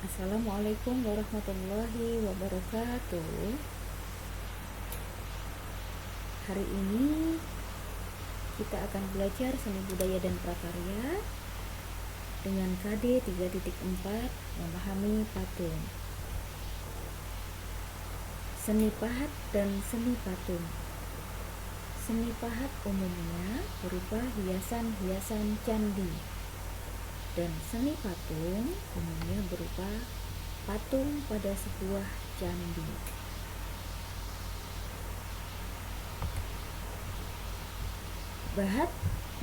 Assalamualaikum warahmatullahi wabarakatuh. Hari ini kita akan belajar seni budaya dan prakarya dengan KD 3.4 memahami patung. Seni pahat dan seni patung. Seni pahat umumnya berupa hiasan-hiasan candi, dan seni patung umumnya berupa patung pada sebuah candi.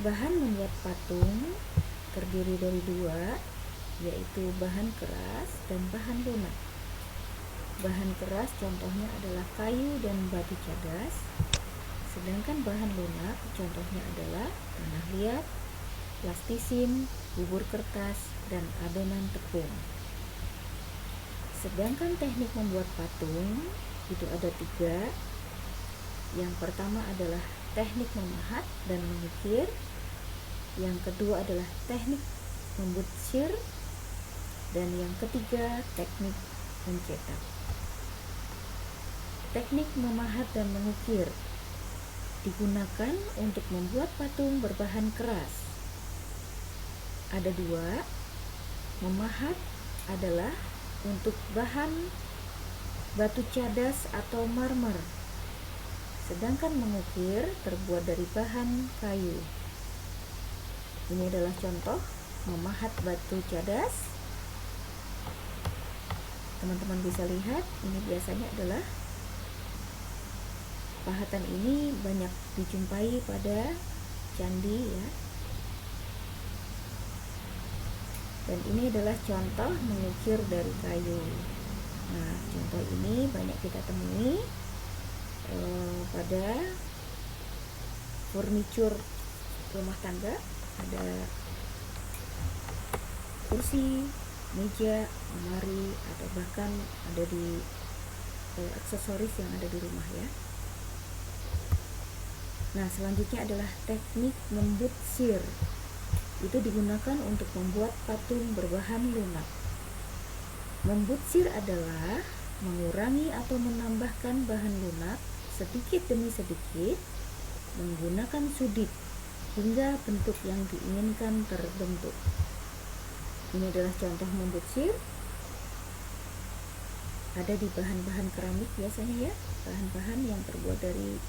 Bahan membuat patung terdiri dari dua, yaitu bahan keras dan bahan lunak. Bahan keras contohnya adalah kayu dan batu cadas, sedangkan bahan lunak contohnya adalah tanah liat, plastisin, bubur kertas, dan adonan tepung. Sedangkan teknik membuat patung itu ada tiga. Yang pertama adalah teknik memahat dan mengukir. Yang kedua adalah teknik membutsir. Dan yang ketiga teknik mencetak. Teknik memahat dan mengukir digunakan untuk membuat patung berbahan keras. Ada dua. Memahat adalah untuk bahan batu cadas atau marmer, sedangkan mengukir terbuat dari bahan kayu. Ini adalah contoh memahat batu cadas. Teman-teman bisa lihat, ini biasanya adalah pahatan ini banyak dijumpai pada candi ya. Dan ini adalah contoh mengukir dari kayu. Nah, contoh ini banyak kita temui pada furniture rumah tangga. Ada kursi, meja, lemari, atau bahkan ada di aksesoris yang ada di rumah ya. Nah, selanjutnya adalah teknik membutsir. Itu digunakan untuk membuat patung berbahan lunak. Membutsir adalah mengurangi atau menambahkan bahan lunak sedikit demi sedikit menggunakan sudit hingga bentuk yang diinginkan terbentuk. Ini adalah contoh membutsir. Ada di bahan-bahan keramik biasanya ya, bahan-bahan yang terbuat dari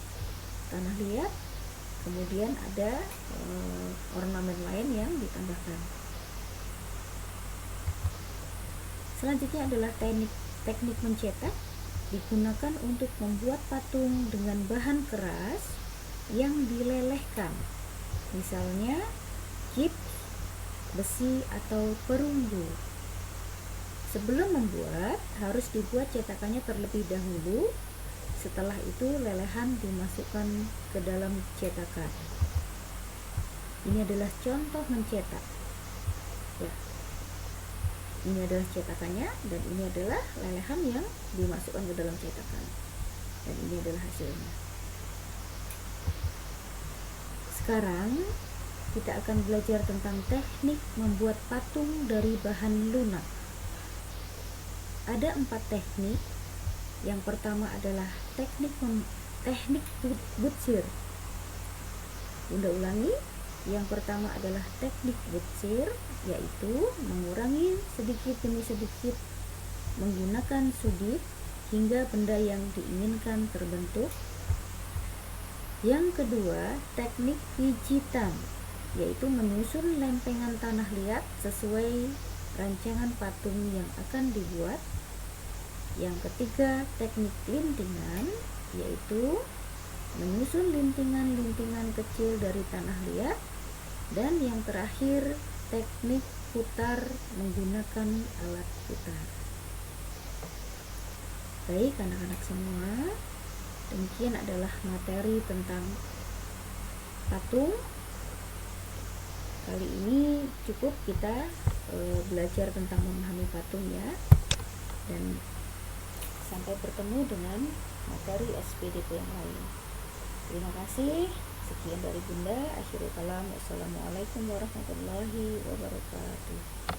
tanah liat. Kemudian ada ornamen lain yang ditambahkan. Selanjutnya adalah teknik mencetak, digunakan untuk membuat patung dengan bahan keras yang dilelehkan, misalnya gips, besi, atau perunggu. Sebelum membuat, harus dibuat cetakannya terlebih dahulu. Setelah itu lelehan dimasukkan ke dalam cetakan. Ini adalah contoh mencetak ya. Ini adalah cetakannya, dan ini adalah lelehan yang dimasukkan ke dalam cetakan, dan ini adalah hasilnya. Sekarang kita akan belajar tentang teknik membuat patung dari bahan lunak. Ada 4 teknik. Yang pertama adalah teknik butsir. Bunda ulangi. Yang pertama adalah teknik butsir, yaitu mengurangi sedikit demi sedikit menggunakan sudit hingga benda yang diinginkan terbentuk. Yang kedua, teknik pijitan, yaitu menyusun lempengan tanah liat sesuai rancangan patung yang akan dibuat. Yang ketiga, teknik lintingan, yaitu menyusun lintingan-lintingan kecil dari tanah liat. Dan yang terakhir, teknik putar menggunakan alat putar. Baik anak-anak semua, demikian adalah materi tentang patung. Kali ini cukup kita belajar tentang memahami patung ya. Dan sampai bertemu dengan materi SPDP yang lain. Terima kasih. Sekian dari Bunda. Akhirul kalam. Wassalamualaikum warahmatullahi wabarakatuh.